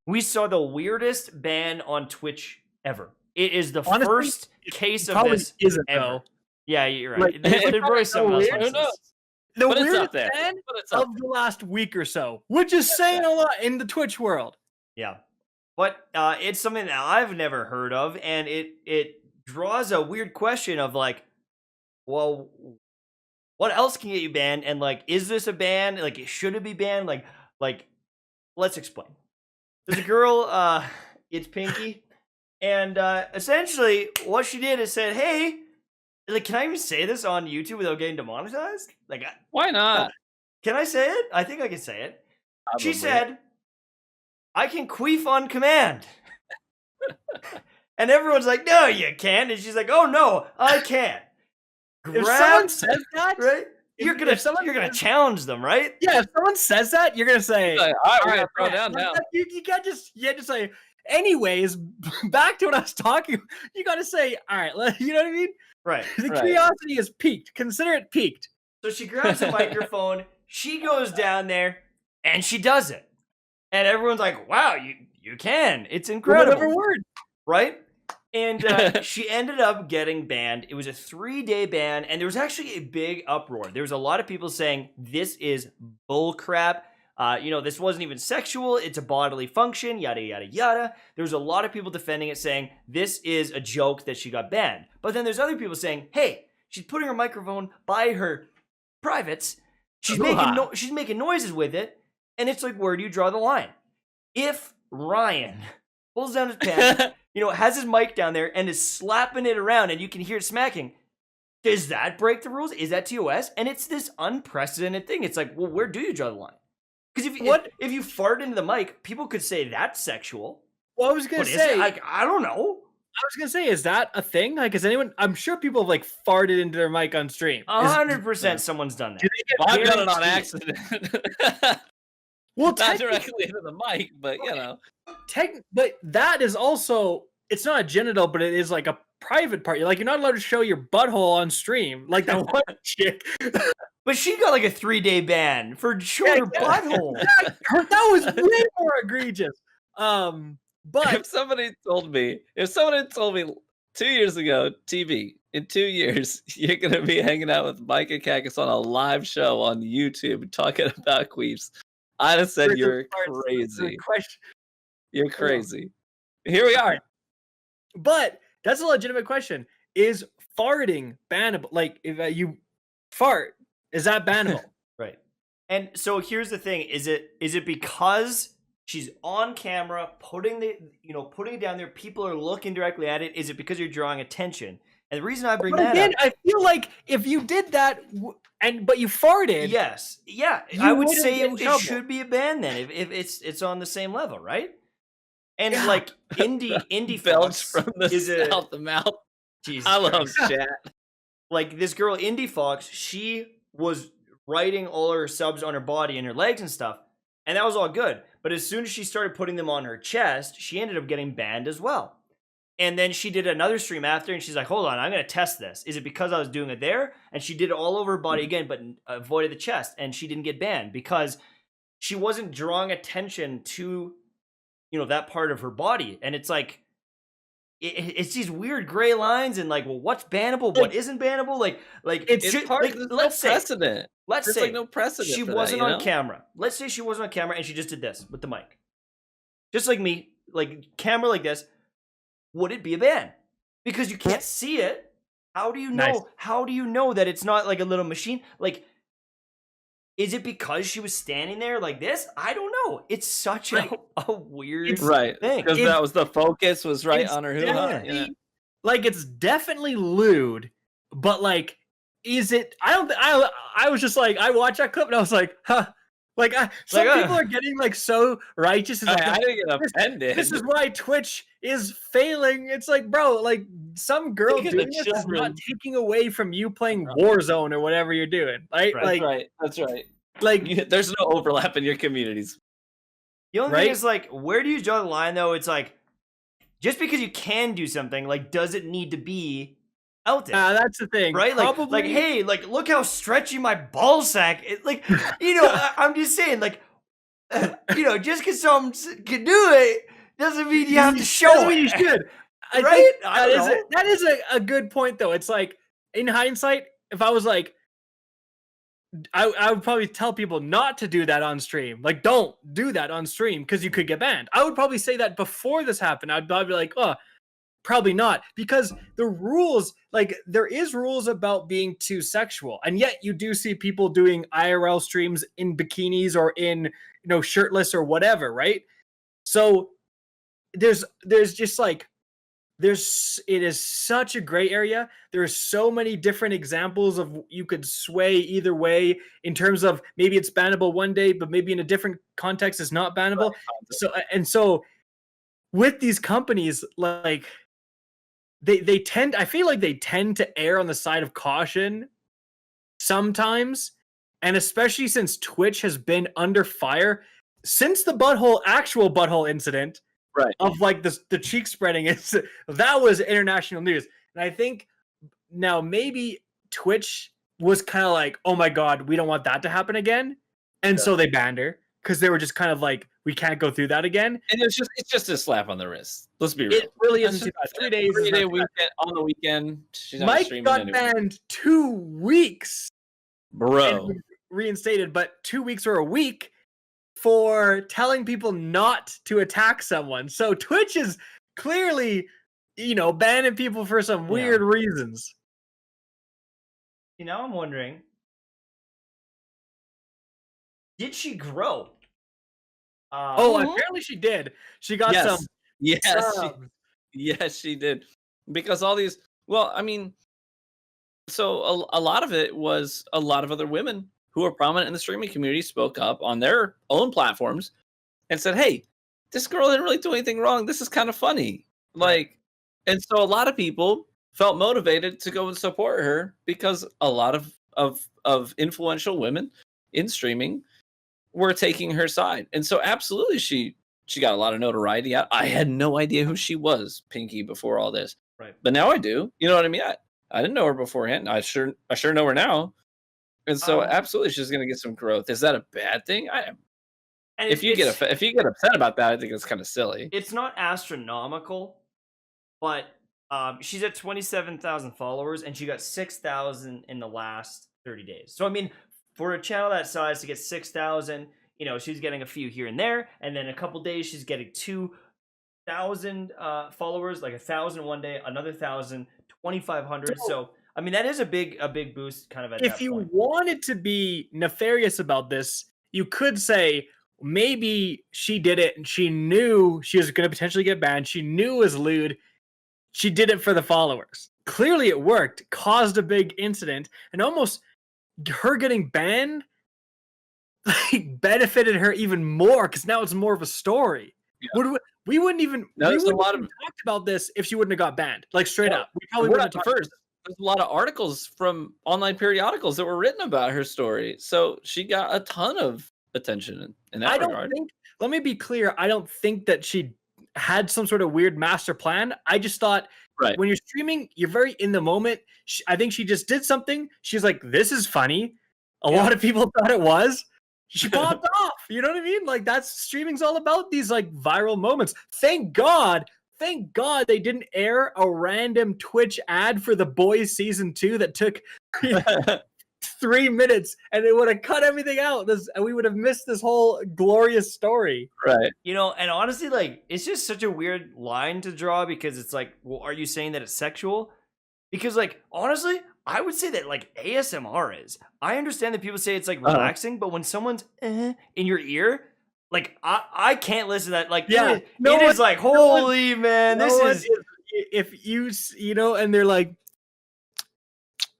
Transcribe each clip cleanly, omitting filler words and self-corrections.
we saw the weirdest ban on Twitch ever. It is the Honestly, first case of probably this isn't, ever. though. Yeah, you're right. Like, There's it's probably something else weird. like Who knows? this. The But it's weirdest up there. ban But it's up of the last week or so, which is saying a lot in the Twitch world. Yeah. But it's something that I've never heard of, and it draws a weird question of like, well, what else can get you banned? And like, is this a ban? Like, should it be banned? Like, let's explain. There's a girl, it's Pinky, and essentially what she did is said, hey, like, can I even say this on YouTube without getting demonetized? Like, Why not? can I say it? I think I can say it. She Probably. said, I can queef on command. And everyone's like, no, you can't. And she's like, oh, no, I can't. If someone says that, right? You're gonna challenge them, right? Yeah, if someone says that, you're gonna say, Like, all right, we're all gonna throw right, down now. You can't just say. Anyways, back to what I was talking. You got to say, all right, you know what I mean? Right. The Right. curiosity is peaked. Consider it peaked. So she grabs a microphone, she goes down there, and she does it. And everyone's like, wow, you can. It's incredible. Whatever word. Right? And she ended up getting banned. It was a 3-day ban, and there was actually a big uproar. There was a lot of people saying, this is bullcrap. This wasn't even sexual. It's a bodily function, yada, yada, yada. There was a lot of people defending it, saying, this is a joke that she got banned. But then there's other people saying, hey, she's putting her microphone by her privates. She's making noises with it. And it's like, where do you draw the line? If Ryan pulls down his pants, has his mic down there and is slapping it around and you can hear it smacking, does that break the rules? Is that TOS? And it's this unprecedented thing. It's like, well, where do you draw the line? Because if you fart into the mic, people could say that's sexual. Well, I was gonna say, I don't know. I was gonna say, is that a thing? Like, is anyone? I'm sure people have like farted into their mic on stream. 100% someone's done that. I've done it on accident. Well, not directly into the mic, but but that is also, it's not a genital, but it is like a private part. You're not allowed to show your butthole on stream, like that one chick. But she got like a 3-day ban for showing her butthole. That was way more egregious. But if someone had told me 2 years ago, TV, in 2 years, you're gonna be hanging out with Mike and Kackis on a live show on YouTube talking about queefs, I'd have said you're crazy. You're crazy. Here we are. But that's a legitimate question. Is farting bannable? Like, if you fart, is that bannable? Right. And so here's the thing: is it because she's on camera putting it down there? People are looking directly at it. Is it because you're drawing attention? And the reason I bring that up, I feel like if you did that but you farted, yes, yeah, I would say it should be a ban then if it's on the same level, right? And like indie Fox from the south the mouth. Jesus I love Christ. chat. Like this girl Indie Fox, she was writing all her subs on her body and her legs and stuff, and that was all good. But as soon as she started putting them on her chest, she ended up getting banned as well. And then she did another stream after, and she's like, hold on, I'm going to test this. Is it because I was doing it there? And she did it all over her body again, but avoided the chest, and she didn't get banned because she wasn't drawing attention to, that part of her body. And it's like, it's these weird gray lines, and like, well, what's bannable, what isn't bannable? Like it's part of let's say precedent. Let's say like no precedent. She wasn't on camera. Let's say she wasn't on camera and she just did this with the mic. Just like me, like camera like this. Would it be a ban? Because you can't see it. How do you know? Nice. How do you know that it's not like a little machine? Like, is it because she was standing there like this? I don't know. It's such a weird thing. Because that was the focus was right on her hoo-ha. Like, it's definitely lewd, but like, is it? I was just like, I watched that clip and I was like, huh. Like, some people are getting like so righteous. I didn't get offended. This is why Twitch is failing. It's like, bro, like some girl doing this is not taking away from you playing Warzone or whatever you're doing, right? That's right. Like, there's no overlap in your communities. The only thing is, like, where do you draw the line, though? It's like, just because you can do something, like, does it need to be out there? That's the thing, right? Like, hey, like, look how stretchy my ball sack is. Like, I'm just saying, like, just because someone can do it doesn't mean you have to show Doesn't it. mean you should. I Right? think I don't know. that is a good point, though. It's like, in hindsight, if I was like, I would probably tell people not to do that on stream. Like, don't do that on stream because you could get banned. I would probably say that before this happened. I'd probably be like, oh, probably not, because the rules, like, there is rules about being too sexual, and yet you do see people doing IRL streams in bikinis or in, shirtless or whatever, right? So there's just like, it is such a gray area. There's so many different examples of you could sway either way in terms of maybe it's bannable one day, but maybe in a different context it's not bannable. So with these companies, like, I feel like they tend to err on the side of caution sometimes, and especially since Twitch has been under fire since the actual butthole incident. Right. Of like the cheek spreading, that was international news. And I think now maybe Twitch was kind of like, oh my God, we don't want that to happen again. And so they banned her because they were just kind of like, we can't go through that again. And it's just a slap on the wrist. Let's be real. It really isn't too bad. 3 days. 3 day weekend on the weekend. She's not Mike streaming got anyway. banned 2 weeks. Bro. And reinstated, but 2 weeks or a week for telling people not to attack someone. So Twitch is clearly, banning people for some weird reasons. I'm wondering, did she grow? Apparently she did. She got some. Yes, she did. Because all these, well, I mean, so a lot of it was a lot of other women who are prominent in the streaming community spoke up on their own platforms and said, hey, this girl didn't really do anything wrong. This is kind of funny. Like, and so a lot of people felt motivated to go and support her because a lot of influential women in streaming were taking her side. And so absolutely she got a lot of notoriety. I had no idea who she was, Pinky, before all this. Right. But now I do. You know what I mean? I didn't know her beforehand. I sure know her now. And so absolutely she's going to get some growth. Is that a bad thing? If you get upset about that, I think it's kind of silly. It's not astronomical, but she's at 27,000 followers and she got 6,000 in the last 30 days. So I mean, for a channel that size to get 6,000, she's getting a few here and there, and then a couple days she's getting 2,000 followers, like 1,000 one day, another 1,000, 2,500. So I mean, that is a big boost kind of at that point. If you wanted to be nefarious about this, you could say maybe she did it and she knew she was going to potentially get banned. She knew it was lewd. She did it for the followers. Clearly it worked, caused a big incident, and almost her getting banned benefited her even more because now it's more of a story. Yeah. We wouldn't even talked about this if she wouldn't have got banned. Like, straight up. We probably wouldn't have first. There's a lot of articles from online periodicals that were written about her story. So she got a ton of attention in that regard. Let me be clear. I don't think that she had some sort of weird master plan. I just thought when you're streaming, you're very in the moment. I think she just did something. She's like, this is funny. A lot of people thought it was. She popped off. You know what I mean? Like, that's streaming's all about, these like viral moments. Thank God they didn't air a random Twitch ad for The Boys season 2 that took 3 minutes, and it would have cut everything out. And we would have missed this whole glorious story. Right. And honestly, like, it's just such a weird line to draw because it's like, well, are you saying that it's sexual? Because, like, honestly, I would say that, like, ASMR is. I understand that people say it's like relaxing, but when someone's in your ear, like, I can't listen to that. Like, it is like, holy man, this is. If and they're like,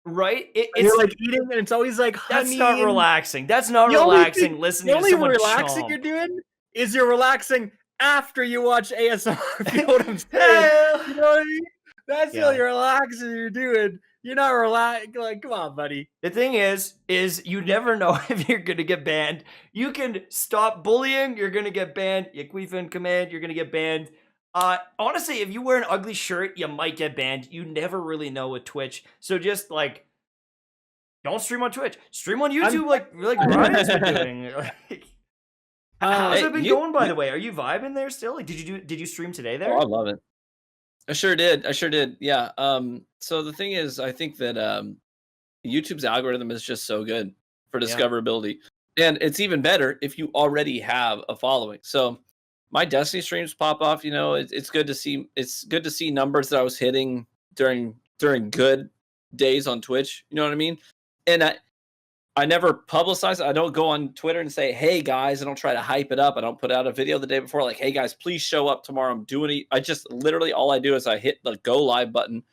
right? You're like eating, and it's always like honey. That's not relaxing. That's not relaxing. Listening to someone relaxing chomp. You're doing is you're relaxing after you watch ASMR. If you know what I'm saying? You know what I mean? That's the only relaxing you're doing. You're not relaxed. Like, come on, buddy. The thing is you never know if you're gonna get banned. You can stop bullying. You're gonna get banned. You queef in command. You're gonna get banned. Honestly, if you wear an ugly shirt, you might get banned. You never really know with Twitch. So just like, don't stream on Twitch. Stream on YouTube, like Ryan's been doing. How's Hey, it been going, by the way? Are you vibing there still? Like, did you stream today there? Oh, I love it. I sure did. Yeah. So the thing is, I think that YouTube's algorithm is just so good for Yeah. discoverability, and it's even better if you already have a following. So my Destiny streams pop off. You know, it's good to see. It's good to see numbers that I was hitting during good days on Twitch. You know what I mean? And I never publicize it. I don't go on Twitter and say, "Hey guys," I don't try to hype it up. I don't put out a video the day before like, "Hey guys, please show up tomorrow. I'm doing it." I just literally all I do is I hit the go live button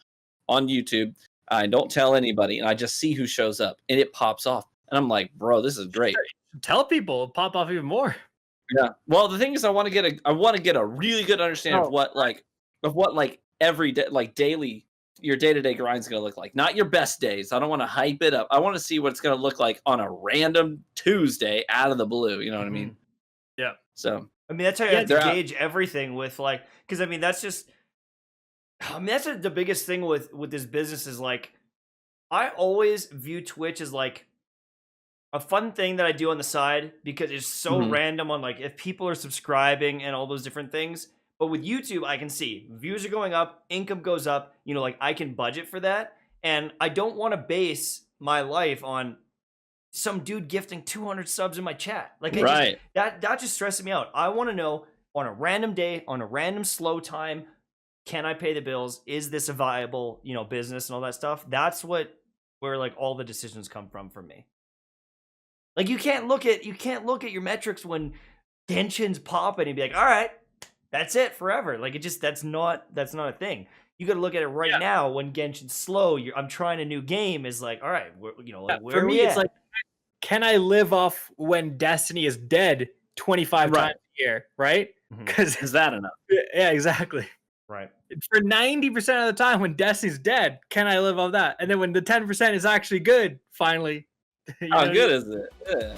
on YouTube. I don't tell anybody, and I just see who shows up, and it pops off. And I'm like, "Bro, this is great." Tell people, pop off even more. Yeah. Well, the thing is, I want to get a really good understanding of what every day, like daily, your day-to-day grind is going to look like. Not your best days. I don't want to hype it up. I want to see what it's going to look like on a random Tuesday out of the blue. You know what I mean? Yeah. So I mean, that's how you have to gauge everything with like, because I mean, that's the biggest thing with this business is like, I always view Twitch as like a fun thing that I do on the side because it's so random on like if people are subscribing and all those different things. But with YouTube, I can see views are going up, income goes up, you know, like I can budget for that. And I don't want to base my life on some dude gifting 200 subs in my chat. Like, that just stresses me out. I want to know on a random day, on a random slow time, can I pay the bills? Is this a viable, you know, business and all that stuff? That's where like all the decisions come from for me. Like you can't look at your metrics when Genshin's popping and be like, all right, that's it forever. Like that's not a thing. You got to look at it right now when Genshin's slow. I'm trying a new game. Is like, all right, like, where for me, it's like, can I live off when Destiny is dead 25 times a year? Right? Because is that enough? Yeah, exactly. Right. For 90% of the time when Destiny's dead, can I live off that? And then when the 10% is actually good, finally. How good is it? Yeah.